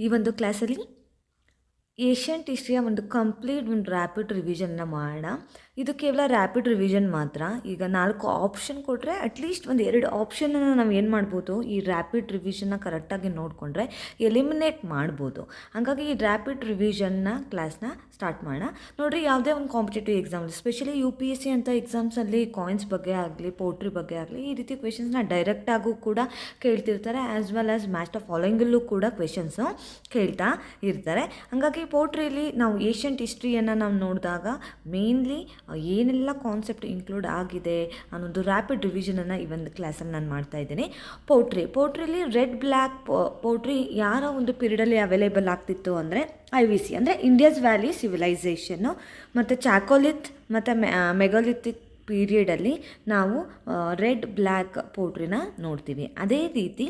ಈ ಒಂದು ಕ್ಲಾಸಲ್ಲಿ ಏಷ್ಯಂಟ್ ಹಿಸ್ಟ್ರಿಯ ಒಂದು ಕಂಪ್ಲೀಟ್ ಒಂದು ರ್ಯಾಪಿಡ್ ರಿವಿಷನ್ನ ಮಾಡೋಣ. ಇದು ಕೇವಲ ರ್ಯಾಪಿಡ್ ರಿವಿಷನ್ ಮಾತ್ರ. ಈಗ 4 ಆಪ್ಷನ್ ಕೊಟ್ಟರೆ ಅಟ್ಲೀಸ್ಟ್ ಒಂದು 2 ಆಪ್ಷನನ್ನು ನಾವು ಏನು ಮಾಡ್ಬೋದು, ಈ ರ್ಯಾಪಿಡ್ ರಿವಿಷನ್ನ ಕರೆಕ್ಟಾಗಿ ನೋಡಿಕೊಂಡ್ರೆ ಎಲಿಮಿನೇಟ್ ಮಾಡ್ಬೋದು. ಹಾಗಾಗಿ ಈ ರ್ಯಾಪಿಡ್ ರಿವಿಷನ್ನ ಕ್ಲಾಸ್ನ ಸ್ಟಾರ್ಟ್ ಮಾಡೋಣ. ನೋಡಿರಿ, ಯಾವುದೇ ಒಂದು ಕಾಂಪಿಟೇಟಿವ್ ಎಕ್ಸಾಮ್, ಸ್ಪೆಷಲಿ UPSC ಅಂತ ಎಕ್ಸಾಮ್ಸಲ್ಲಿ ಕಾಯಿನ್ಸ್ ಬಗ್ಗೆ ಆಗಲಿ, ಪೋಟ್ರಿ ಬಗ್ಗೆ ಆಗಲಿ, ಈ ರೀತಿ ಕ್ವೆಶನ್ಸ್ನ ಡೈರೆಕ್ಟಾಗೂ ಕೂಡ ಕೇಳ್ತಿರ್ತಾರೆ. As well as match the ಫಾಲೋಯಿಂಗಲ್ಲೂ ಕೂಡ ಕ್ವೆಶನ್ಸು ಕೇಳ್ತಾ ಇರ್ತಾರೆ. ಹಾಗಾಗಿ ಪೋಟ್ರಿಯಲ್ಲಿ ನಾವು ಏಷ್ಯಂಟ್ ಹಿಸ್ಟ್ರಿಯನ್ನು ನಾವು ನೋಡಿದಾಗ ಮೇನ್ಲಿ ಏನೆಲ್ಲ ಕಾನ್ಸೆಪ್ಟ್ ಇನ್ಕ್ಲೂಡ್ ಆಗಿದೆ ಅನ್ನೋದು ರ್ಯಾಪಿಡ್ ರಿವಿಷನನ್ನು ಈ ಒಂದು ಕ್ಲಾಸಲ್ಲಿ ನಾನು ಮಾಡ್ತಾಯಿದ್ದೀನಿ. ಪೋಟ್ರಿಲಿ ರೆಡ್ ಬ್ಲ್ಯಾಕ್ ಪೋಟ್ರಿ ಯಾರ ಒಂದು ಪೀರಿಯಡಲ್ಲಿ ಅವೈಲೇಬಲ್ ಆಗ್ತಿತ್ತು ಅಂದರೆ IVC ಅಂದರೆ ಇಂಡಿಯಾಸ್ ವ್ಯಾಲಿ ಸಿವಿಲೈಸೇಷನ್ನು, ಮತ್ತು ಚಾಕೋಲಿತ್ ಮತ್ತು ಮೆಗಾಲಿಥಿಕ್ ಪೀರಿಯಡಲ್ಲಿ ನಾವು ರೆಡ್ ಬ್ಲ್ಯಾಕ್ ಪೋಟ್ರಿನ ನೋಡ್ತೀವಿ. ಅದೇ ರೀತಿ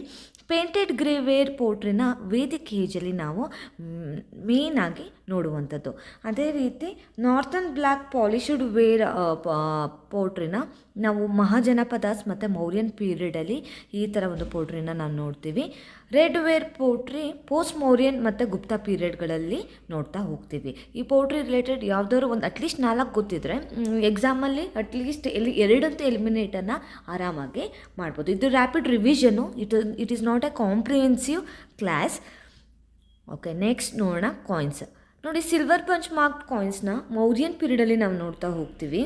ಪೇಂಟೆಡ್ ಗ್ರೇವೇರ್ ಪೋಟ್ರಿನ ವೇದಿಕ್ ಏಜಲ್ಲಿ ನಾವು ಮೇಯ್ನಾಗಿ ನೋಡುವಂಥದ್ದು. ಅದೇ ರೀತಿ ನಾರ್ತನ್ ಬ್ಲ್ಯಾಕ್ ಪಾಲಿಶ್ಡ್ ವೇರ್ ಪೋಟ್ರಿನ ನಾವು ಮಹಾಜನಪದಾಸ್ ಮತ್ತು ಮೌರ್ಯನ್ ಪೀರಿಯಡಲ್ಲಿ ಈ ಥರ ಒಂದು ಪೋಟ್ರಿನ ನಾವು ನೋಡ್ತೀವಿ. ರೆಡ್ ವೇರ್ ಪೋಟ್ರಿ ಪೋಸ್ಟ್ ಮೌರ್ಯನ್ ಮತ್ತು ಗುಪ್ತಾ ಪೀರಿಯಡ್ಗಳಲ್ಲಿ ನೋಡ್ತಾ ಹೋಗ್ತೀವಿ. ಈ ಪೋಟ್ರಿ ರಿಲೇಟೆಡ್ ಯಾವುದಾದ್ರು ಒಂದು ಅಟ್ಲೀಸ್ಟ್ 4 ಗೊತ್ತಿದ್ರೆ ಎಕ್ಸಾಮಲ್ಲಿ ಅಟ್ಲೀಸ್ಟ್ 2 ಎಲಿಮಿನೇಟನ್ನು ಆರಾಮಾಗಿ ಮಾಡ್ಬೋದು. ಇದು rapid revision, it is not a comprehensive class. Okay, next ನೋಡೋಣ ಕಾಯಿನ್ಸ್. ನೋಡಿ, ಸಿಲ್ವರ್ ಪಂಚ್ ಮಾರ್ಕ್ಡ್ ಕಾಯಿನ್ಸ್ನ ಮೌರ್ಯನ್ ಪೀರಿಯಡಲ್ಲಿ ನಾವು ನೋಡ್ತಾ ಹೋಗ್ತೀವಿ.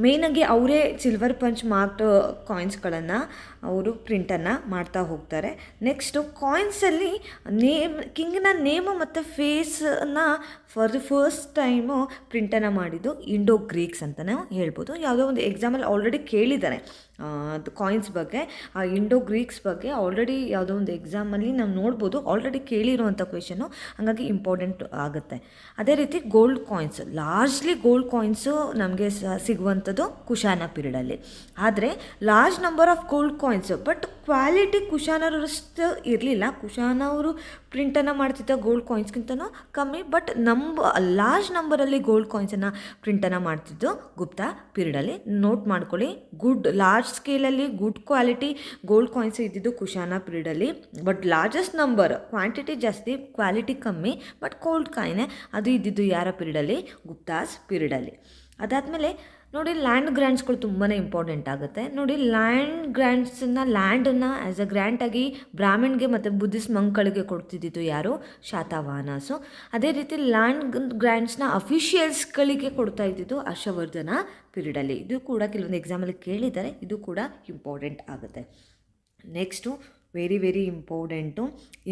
ಮೇಯ್ನಾಗಿ ಅವರೇ ಸಿಲ್ವರ್ ಪಂಚ್ ಮಾರ್ಕ್ಡ್ ಕಾಯಿನ್ಸ್ಗಳನ್ನು ಅವರು ಪ್ರಿಂಟನ್ನು ಮಾಡ್ತಾ ಹೋಗ್ತಾರೆ. ನೆಕ್ಸ್ಟು ಕಾಯಿನ್ಸಲ್ಲಿ ಕಿಂಗ್ನ ನೇಮು ಮತ್ತು ಫೇಸನ್ನು ಫಾರ್ ದಿ ಫಸ್ಟ್ ಟೈಮು ಪ್ರಿಂಟನ್ನು ಮಾಡಿದ್ದು ಇಂಡೋ ಗ್ರೀಕ್ಸ್ ಅಂತಲೇ ಹೇಳ್ಬೋದು. ಯಾವುದೋ ಒಂದು ಎಕ್ಸಾಮಲ್ಲಿ ಆಲ್ರೆಡಿ ಕೇಳಿದ್ದಾರೆ ಅದು ಕಾಯಿನ್ಸ್ ಬಗ್ಗೆ, ಆ ಇಂಡೋ ಗ್ರೀಕ್ಸ್ ಬಗ್ಗೆ ಆಲ್ರೆಡಿ ಯಾವುದೋ ಒಂದು ಎಕ್ಸಾಮಲ್ಲಿ ನಾವು ನೋಡ್ಬೋದು, ಆಲ್ರೆಡಿ ಕೇಳಿರುವಂಥ ಕ್ವೆಶನು, ಹಾಗಾಗಿ ಇಂಪಾರ್ಟೆಂಟ್ ಆಗುತ್ತೆ. ಅದೇ ರೀತಿ gold coins, largely gold coins ನಮಗೆ ಸಿಗುವಂಥದ್ದು ಕುಶಾನ ಪೀರಿಯಡಲ್ಲಿ. ಆದರೆ large number of gold coins, but quality ಕುಶಾನರಷ್ಟು ಇರಲಿಲ್ಲ. ಕುಶಾನ ಅವರು ಪ್ರಿಂಟನ್ನು ಮಾಡ್ತಿದ್ದ ಗೋಲ್ಡ್ ಕಾಯಿನ್ಸ್ಗಿಂತನೂ ಕಮ್ಮಿ, ಬಟ್ ಲಾರ್ಜ್ ನಂಬರಲ್ಲಿ ಗೋಲ್ಡ್ ಕಾಯಿನ್ಸನ್ನು ಪ್ರಿಂಟನ್ನು ಮಾಡ್ತಿದ್ದು ಗುಪ್ತಾ ಪೀರಿಯಡಲ್ಲಿ. ನೋಟ್ ಮಾಡ್ಕೊಳ್ಳಿ, ಗುಡ್ ಲಾರ್ಜ್ ಸ್ಕೇಲಲ್ಲಿ ಗುಡ್ ಕ್ವಾಲಿಟಿ ಗೋಲ್ಡ್ ಕಾಯಿನ್ಸ್ ಇದ್ದಿದ್ದು ಕುಶಾನ ಪೀರಿಯಡಲ್ಲಿ, ಬಟ್ ಲಾರ್ಜೆಸ್ಟ್ ನಂಬರ್, ಕ್ವಾಂಟಿಟಿ ಜಾಸ್ತಿ, ಕ್ವಾಲಿಟಿ ಕಮ್ಮಿ, ಬಟ್ ಗೋಲ್ಡ್ ಕಾಯಿನೆ ಅದು ಇದ್ದಿದ್ದು ಯಾರ ಪೀರಿಯಡಲ್ಲಿ, ಗುಪ್ತಾಸ್ ಪೀರಿಯಡಲ್ಲಿ. ಅದಾದಮೇಲೆ ನೋಡಿ, ಲ್ಯಾಂಡ್ ಗ್ರ್ಯಾಂಟ್ಸ್ಗಳು ತುಂಬಾ ಇಂಪಾರ್ಟೆಂಟ್ ಆಗುತ್ತೆ. ನೋಡಿ, ಲ್ಯಾಂಡನ್ನು ಆ್ಯಸ್ ಅ ಗ್ರ್ಯಾಂಟಾಗಿ ಬ್ರಾಹ್ಮಣ್ಗೆ ಮತ್ತು ಬುದ್ಧಿಸ್ಟ್ ಮಂಕ್ಗಳಿಗೆ ಕೊಡ್ತಿದ್ದಿದ್ದು ಯಾರು, ಶಾತವಾಹನಸು. ಅದೇ ರೀತಿ ಲ್ಯಾಂಡ್ ಗ್ರ್ಯಾಂಟ್ಸ್ನ ಅಫಿಷಿಯಲ್ಸ್ಗಳಿಗೆ ಕೊಡ್ತಾ ಇದ್ದಿದ್ದು ಹರ್ಷವರ್ಧನ ಪೀರಿಯಡಲ್ಲಿ. ಇದು ಕೂಡ ಕೆಲವೊಂದು ಎಕ್ಸಾಮಲ್ಲಿ ಕೇಳಿದ್ದಾರೆ, ಇದು ಕೂಡ ಇಂಪಾರ್ಟೆಂಟ್ ಆಗುತ್ತೆ. ನೆಕ್ಸ್ಟು ವೆರಿ ಇಂಪಾರ್ಟೆಂಟು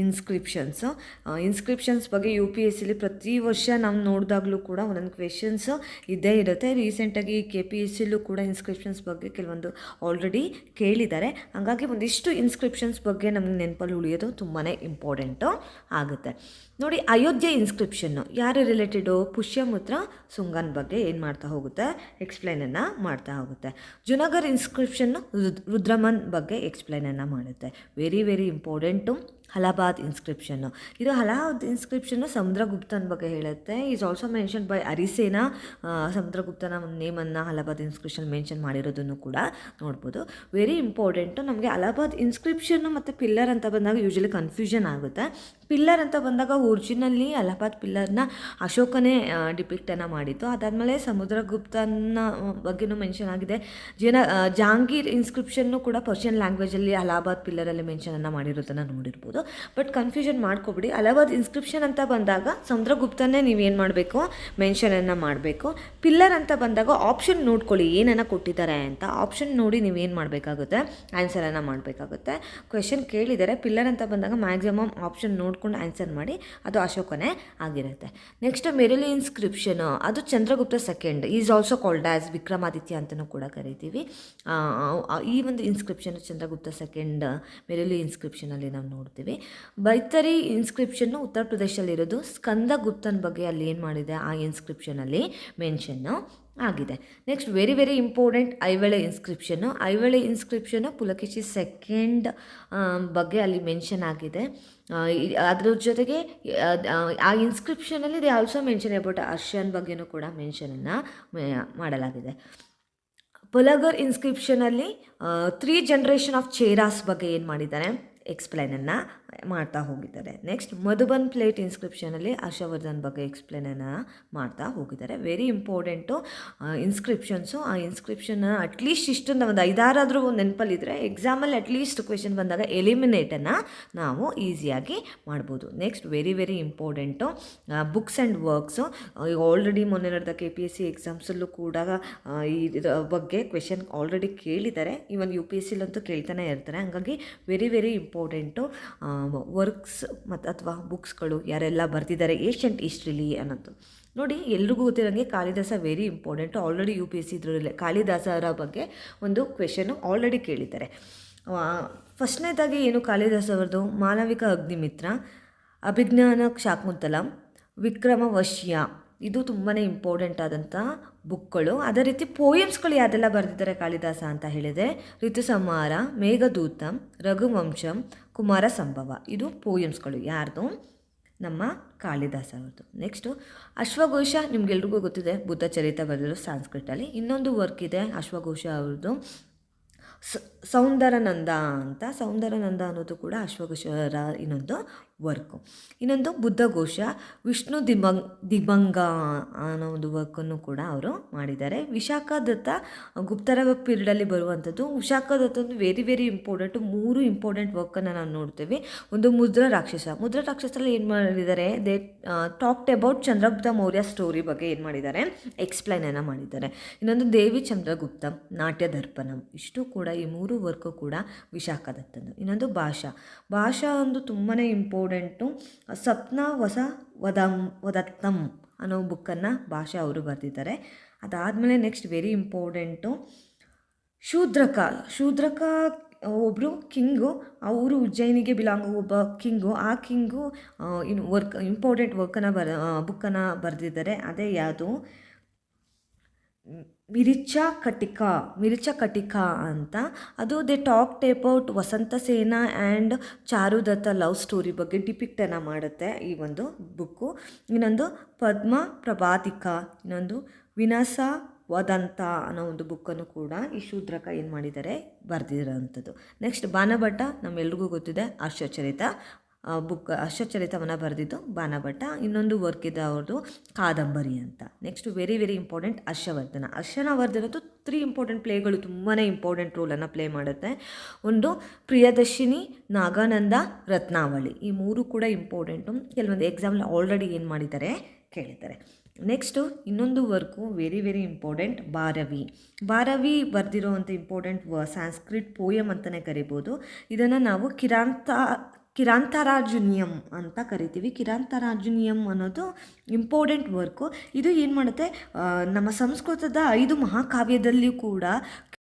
ಇನ್ಸ್ಕ್ರಿಪ್ಷನ್ಸ್ ಬಗ್ಗೆ UPSCಲಿ ಪ್ರತಿ ವರ್ಷ ನಾವು ನೋಡಿದಾಗಲೂ ಕೂಡ ಒಂದೊಂದು ಕ್ವೆಶನ್ಸು ಇದ್ದೇ ಇರುತ್ತೆ. ರೀಸೆಂಟಾಗಿ KPSCಲೂ ಕೂಡ ಇನ್ಸ್ಕ್ರಿಪ್ಷನ್ಸ್ ಬಗ್ಗೆ ಕೆಲವೊಂದು ಆಲ್ರೆಡಿ ಕೇಳಿದ್ದಾರೆ. ಹಾಗಾಗಿ ಒಂದಿಷ್ಟು ಇನ್ಸ್ಕ್ರಿಪ್ಷನ್ಸ್ ಬಗ್ಗೆ ನಮಗೆ ನೆನಪಲ್ಲಿ ಉಳಿಯೋದು ತುಂಬಾ ಇಂಪಾರ್ಟೆಂಟು ಆಗುತ್ತೆ. ನೋಡಿ, ಅಯೋಧ್ಯೆ ಇನ್ಸ್ಕ್ರಿಪ್ಷನ್ನು ಯಾರು ರಿಲೇಟೆಡು, ಪುಷ್ಯಮಿತ್ರ ಸುಂಗನ್ ಬಗ್ಗೆ ಏನು ಮಾಡ್ತಾ ಹೋಗುತ್ತೆ, ಎಕ್ಸ್ಪ್ಲೈನನ್ನು ಮಾಡ್ತಾ ಹೋಗುತ್ತೆ. ಜುನಾಗರ್ ಇನ್ಸ್ಕ್ರಿಪ್ಷನ್ನು ರುದ್ರಮನ್ ಬಗ್ಗೆ ಎಕ್ಸ್ಪ್ಲೈನನ್ನು ಮಾಡುತ್ತೆ. Very important. ಅಲಹಾಬಾದ್ ಇನ್ಸ್ಕ್ರಿಪ್ಷನ್ನು, ಇದು ಅಲಹಾಬಾದ್ ಇನ್ಸ್ಕ್ರಿಪ್ಷನ್ನು ಸಮುದ್ರಗುಪ್ತನ ಬಗ್ಗೆ ಹೇಳುತ್ತೆ. Is also mention by Harisena. ಸಮುದ್ರಗುಪ್ತನ ನೇಮನ್ನು ಅಲಹಾಬಾದ್ ಇನ್ಸ್ಕ್ರಿಪ್ಷನ್ ಮೆನ್ಷನ್ ಮಾಡಿರೋದನ್ನು ಕೂಡ ನೋಡ್ಬೋದು. Very important. ನಮಗೆ ಅಲಹಾಬಾದ್ ಇನ್ಸ್ಕ್ರಿಪ್ಷನ್ನು ಮತ್ತು ಪಿಲ್ಲರ್ ಅಂತ ಬಂದಾಗ ಯೂಶಲಿ ಕನ್ಫ್ಯೂಷನ್ ಆಗುತ್ತೆ. ಪಿಲ್ಲರ್ ಅಂತ ಬಂದಾಗ ಒರಿಜಿನಲ್ಲಿ ಅಲಹಾಬಾದ್ ಪಿಲ್ಲರ್ನ ಅಶೋಕನೇ ಡಿಪಿಕ್ಟನ್ನು ಮಾಡಿತ್ತು. ಅದಾದಮೇಲೆ ಸಮುದ್ರಗುಪ್ತನ ಬಗ್ಗೆನೂ ಮೆನ್ಷನ್ ಆಗಿದೆ. ಜಹಾಂಗೀರ್ ಇನ್ಸ್ಕ್ರಿಪ್ಷನ್ನು ಕೂಡ ಪರ್ಷಿಯನ್ ಲ್ಯಾಂಗ್ವೇಜಲ್ಲಿ ಅಲಹಾಬಾದ್ ಪಿಲ್ಲರಲ್ಲಿ ಮೆನ್ಷನನ್ನು ಮಾಡಿರೋದನ್ನು ನೋಡಿರ್ಬೋದು. ಬಟ್ ಕನ್ಫ್ಯೂಷನ್ ಮಾಡ್ಕೊಬಿಡಿ. ಅಲಹಾಬಾದ್ ಇನ್ಸ್ಕ್ರಿಪ್ಷನ್ ಅಂತ ಬಂದಾಗ ಸಮುದ್ರಗುಪ್ತನೇ ನೀವೇನು ಮಾಡಬೇಕು, ಮೆನ್ಷನನ್ನು ಮಾಡಬೇಕು. ಪಿಲ್ಲರ್ ಅಂತ ಬಂದಾಗ ಆಪ್ಷನ್ ನೋಡ್ಕೊಳ್ಳಿ ಏನನ್ನು ಕೊಟ್ಟಿದ್ದಾರೆ ಅಂತ. ಆಪ್ಷನ್ ನೋಡಿ ನೀವೇನು ಮಾಡಬೇಕಾಗುತ್ತೆ, ಆನ್ಸರನ್ನು ಮಾಡಬೇಕಾಗುತ್ತೆ. ಕ್ವೆಶನ್ ಕೇಳಿದರೆ ಪಿಲ್ಲರ್ ಅಂತ ಬಂದಾಗ ಮ್ಯಾಕ್ಸಿಮಮ್ ಆಪ್ಷನ್ ನೋಡ್ಕೊಂಡು ಆನ್ಸರ್ ಮಾಡಿ, ಅದು ಅಶೋಕನೇ ಆಗಿರುತ್ತೆ. ನೆಕ್ಸ್ಟ್ ಮೆರುಲಿ ಇನ್ಸ್ಕ್ರಿಪ್ಷನ್, ಅದು Chandragupta second, is also called as Vikramaditya ಅಂತಲೂ ಕೂಡ ಕರಿತೀವಿ. ಈ ಒಂದು ಇನ್ಸ್ಕ್ರಿಪ್ಷನ್ ಚಂದ್ರಗುಪ್ತ ಸೆಕೆಂಡ್ ಮೆರುಲಿ ಇನ್ಸ್ಕ್ರಿಪ್ಷನಲ್ಲಿ ನಾವು ನೋಡ್ತೀವಿ. ಬೈತರಿ ಇನ್ಸ್ಕ್ರಿಪ್ಷನ್ನು ಉತ್ತರ ಪ್ರದೇಶದಲ್ಲಿರೋದು. ಸ್ಕಂದಗುಪ್ತನ ಬಗ್ಗೆ ಅಲ್ಲಿ ಏನು ಮಾಡಿದೆ, ಆ ಇನ್ಸ್ಕ್ರಿಪ್ಷನಲ್ಲಿ ಮೆನ್ಷನ್ನು ಆಗಿದೆ. ನೆಕ್ಸ್ಟ್ ವೆರಿ ಇಂಪಾರ್ಟೆಂಟ್ ಐಹೊಳೆ ಇನ್ಸ್ಕ್ರಿಪ್ಷನ್ನು ಪುಲಕೇಶಿ ಸೆಕೆಂಡ್ ಬಗ್ಗೆ ಅಲ್ಲಿ ಮೆನ್ಷನ್ ಆಗಿದೆ. ಅದ್ರ ಜೊತೆಗೆ ಆ ಇನ್ಸ್ಕ್ರಿಪ್ಷನಲ್ಲಿ ದೇ ಆಲ್ಸೋ ಮೆನ್ಷನ್ ಅಬೌಟ್ ಅರ್ಷನ್ ಬಗ್ಗೆನೂ ಕೂಡ ಮೆನ್ಷನನ್ನು ಮಾಡಲಾಗಿದೆ. ಪುಲಗರ್ ಇನ್ಸ್ಕ್ರಿಪ್ಷನಲ್ಲಿ 3 ಜನರೇಷನ್ ಆಫ್ ಚೇರಾಸ್ ಬಗ್ಗೆ ಏನು ಮಾಡಿದ್ದಾರೆ, ಎಕ್ಸ್ಪ್ಲೈನನ್ನು ಮಾಡ್ತಾ ಹೋಗಿದ್ದಾರೆ. ನೆಕ್ಸ್ಟ್ ಮಧುಬನ್ ಪ್ಲೇಟ್ ಇನ್ಸ್ಕ್ರಿಪ್ಷನಲ್ಲಿ ಹರ್ಷವರ್ಧನ್ ಬಗ್ಗೆ ಎಕ್ಸ್ಪ್ಲೈನನ್ನು ಮಾಡ್ತಾ ಹೋಗಿದ್ದಾರೆ. Very important inscriptions. ಆ ಇನ್ಸ್ಕ್ರಿಪ್ಷನ್ನ ಅಟ್ಲೀಸ್ಟ್ ಇಷ್ಟೊಂದು ಒಂದು 5-6 ನೆನಪಲ್ಲಿದ್ದರೆ ಎಕ್ಸಾಮಲ್ಲಿ ಅಟ್ಲೀಸ್ಟ್ ಕ್ವೆಶನ್ ಬಂದಾಗ ಎಲಿಮಿನೇಟನ್ನು ನಾವು ಈಸಿಯಾಗಿ ಮಾಡ್ಬೋದು. Next very very important books and works. ಈಗ ಆಲ್ರೆಡಿ ಮೊನ್ನೆ ನಡೆದ KPSC ಎಕ್ಸಾಮ್ಸಲ್ಲೂ ಕೂಡ ಈ ಬಗ್ಗೆ ಕ್ವೆಶನ್ ಆಲ್ರೆಡಿ ಕೇಳಿದ್ದಾರೆ. ಇವನ್ UPSCಲಂತೂ ಕೇಳ್ತಾನೆ ಇರ್ತಾರೆ. ಹಾಗಾಗಿ ವೆರಿ ವೆರಿ ಇಂಪಾರ್ಟೆಂಟು ವರ್ಕ್ಸ್ ಮತ್ತು ಅಥವಾ ಬುಕ್ಸ್ಗಳು ಯಾರೆಲ್ಲ ಬರ್ತಿದ್ದಾರೆ ಏಷ್ಯಂಟ್ ಹಿಸ್ಟ್ರಿಲಿ ಅನ್ನೋದು. ನೋಡಿ, ಎಲ್ರಿಗೂ ಗೊತ್ತಿರೋಂಗೆ Kalidasa very important. Already UPSC ಇದರಲ್ಲೇ ಕಾಳಿದಾಸರ ಬಗ್ಗೆ ಒಂದು ಕ್ವೆಶನ್ನು ಆಲ್ರೆಡಿ ಕೇಳಿದ್ದಾರೆ. ಫಸ್ಟ್ನೇದಾಗಿ ಏನು ಕಾಳಿದಾಸ ಅವರದು ಮಾಲವಿಕ ಅಗ್ನಿಮಿತ್ರ, ಅಭಿಜ್ಞಾನ ಶಾಕುಂತಲಂ, ವಿಕ್ರಮವಶ್ಯ, ಇದು ತುಂಬಾ ಇಂಪಾರ್ಟೆಂಟ್ ಆದಂಥ ಬುಕ್ಗಳು. ಅದೇ ರೀತಿ ಪೋಯಮ್ಸ್ಗಳು ಯಾವ್ದೆಲ್ಲ ಬರೆದಿದ್ದಾರೆ ಕಾಳಿದಾಸ ಅಂತ ಹೇಳಿದೆ, ಋತುಸಂಹಾರ, ಮೇಘದೂತಂ, ರಘುವಂಶಂ, ಕುಮಾರ ಸಂಭವ. ಇದು ಪೋಯಮ್ಸ್ಗಳು ಯಾರ್ದು? ನಮ್ಮ ಕಾಳಿದಾಸ ಅವ್ರದ್ದು. ನೆಕ್ಸ್ಟು ಅಶ್ವಘೋಷ, ನಿಮ್ಗೆಲ್ರಿಗೂ ಗೊತ್ತಿದೆ, ಬುದ್ಧ ಚರಿತ ಬರೆದಿರೋ ಸಂಸ್ಕೃತಲ್ಲಿ. ಇನ್ನೊಂದು ವರ್ಕ್ ಇದೆ ಅಶ್ವಘೋಷ ಅವ್ರದ್ದು, ಸೌಂದರನಂದ ಅಂತ. ಸೌಂದರನಂದ ಅನ್ನೋದು ಕೂಡ ಅಶ್ವಘೋಷರ ಇನ್ನೊಂದು ವರ್ಕು. ಇನ್ನೊಂದು ಬುದ್ಧಘೋಷ, ವಿಷ್ಣು ದಿಬಂಗ ಅನ್ನೋ ಒಂದು ವರ್ಕನ್ನು ಕೂಡ ಅವರು ಮಾಡಿದ್ದಾರೆ. ವಿಶಾಖದತ್ತ ಗುಪ್ತರ ಪೀರಿಯಡಲ್ಲಿ ಬರುವಂಥದ್ದು. ವಿಶಾಖದತ್ತೊಂದು ವೆರಿ ವೆರಿ ಇಂಪಾರ್ಟೆಂಟು. 3 ಇಂಪಾರ್ಟೆಂಟ್ ವರ್ಕನ್ನು ನಾವು ನೋಡ್ತೇವೆ. ಒಂದು ಮುದ್ರ ರಾಕ್ಷಸ. ಮುದ್ರ ರಾಕ್ಷಸಲ್ಲಿ ಏನು ಮಾಡಿದ್ದಾರೆ, they talked about Chandragupta Maurya story ಬಗ್ಗೆ ಏನು ಮಾಡಿದ್ದಾರೆ, ಎಕ್ಸ್ಪ್ಲೈನನ್ನು ಮಾಡಿದ್ದಾರೆ. ಇನ್ನೊಂದು ದೇವಿ ಚಂದ್ರಗುಪ್ತ, ನಾಟ್ಯ ದರ್ಪಣಂ. ಇಷ್ಟು ಕೂಡ ಈ 3 ವರ್ಕು ಕೂಡ ವಿಶಾಖದತ್ತಂದು. ಇನ್ನೊಂದು ಭಾಷಾ ಒಂದು ತುಂಬಾ ಇಂಪಾರ್ಟೆಂಟು. ಸಪ್ನ ಹೊಸ ವದತ್ತಂ ಅನ್ನೋ ಬುಕ್ಕನ್ನು ಭಾಷಾ ಅವರು ಬರೆದಿದ್ದಾರೆ. ಅದಾದಮೇಲೆ ನೆಕ್ಸ್ಟ್ ವೆರಿ ಇಂಪಾರ್ಟೆಂಟು ಶೂದ್ರಕ ಒಬ್ಬರು ಕಿಂಗು, ಅವರು ಉಜ್ಜಯಿನಿಗೆ ಬಿಲಾಂಗ್ ಒಬ್ಬ ಕಿಂಗು. ಆ ಕಿಂಗು ಇಂಪಾರ್ಟೆಂಟ್ ಬುಕ್ಕನ್ನು ಬರೆದಿದ್ದಾರೆ. ಅದೇ ಯಾವುದು, ಮಿರಿಚ ಕಟಿಕ ಅಂತ. ಅದು ದೇ ಟಾಕ್ಟ್ ಅಬೌಟ್ ವಸಂತ ಸೇನಾ ಆ್ಯಂಡ್ ಚಾರುದತ್ತ ಲವ್ ಸ್ಟೋರಿ ಬಗ್ಗೆ ಡಿಪಿಕ್ಟನ್ನು ಮಾಡುತ್ತೆ ಈ ಒಂದು ಬುಕ್ಕು. ಇನ್ನೊಂದು ಪದ್ಮ ಪ್ರಭಾತಿಕಾ, ಇನ್ನೊಂದು ವಿನಾಸ ವದಂತ ಅನ್ನೋ ಒಂದು ಬುಕ್ಕನ್ನು ಕೂಡ ಈ ಶೂದ್ರಕ ಏನು ಮಾಡಿದ್ದಾರೆ, ಬರೆದಿರೋವಂಥದ್ದು. ನೆಕ್ಸ್ಟ್ ಬಾಣಭಟ್ಟ, ನಮ್ಮೆಲ್ರಿಗೂ ಗೊತ್ತಿದೆ, ಹರ್ಷಚರಿತ ಹರ್ಷಚರಿತವನ್ನು ಬರೆದಿದ್ದು ಬಾಣಭಟ್ಟ. ಇನ್ನೊಂದು ವರ್ಕ್ ಇದೆ ಅವ್ರದ್ದು ಕಾದಂಬರಿ ಅಂತ. ನೆಕ್ಸ್ಟ್ ವೆರಿ ವೆರಿ ಇಂಪಾರ್ಟೆಂಟ್ ಹರ್ಷವರ್ಧನದ್ದು 3 ಇಂಪಾರ್ಟೆಂಟ್ ಪ್ಲೇಗಳು ತುಂಬಾ ಇಂಪಾರ್ಟೆಂಟ್ ರೋಲನ್ನು ಪ್ಲೇ ಮಾಡುತ್ತೆ. ಒಂದು ಪ್ರಿಯದರ್ಶಿನಿ, ನಾಗಾನಂದ, ರತ್ನಾವಳಿ. ಈ 3 ಕೂಡ ಇಂಪಾರ್ಟೆಂಟು. ಕೆಲವೊಂದು ಎಕ್ಸಾಮಲ್ಲಿ ಆಲ್ರೆಡಿ ಏನು ಮಾಡಿದ್ದಾರೆ, ಕೇಳಿದ್ದಾರೆ. ನೆಕ್ಸ್ಟು ಇನ್ನೊಂದು work very very important, Bharavi ಬರೆದಿರೋವಂಥ ಇಂಪಾರ್ಟೆಂಟ್ ಸಂಸ್ಕೃತ್ ಪೋಯಮ್ ಅಂತಲೇ ಕರಿಬೋದು. ಇದನ್ನು ನಾವು ಕಿರಾಂತರಾಜುನಿಯಂ ಅಂತ ಕರಿತೀವಿ. ಕಿರಾಂತರಾಜುನಿಯಂ ಅನ್ನೋದು ಇಂಪಾರ್ಟೆಂಟ್ ವರ್ಕು. ಇದು ಏನು ಮಾಡುತ್ತೆ, ನಮ್ಮ ಸಂಸ್ಕೃತದ 5 ಮಹಾಕಾವ್ಯದಲ್ಲಿಯೂ ಕೂಡ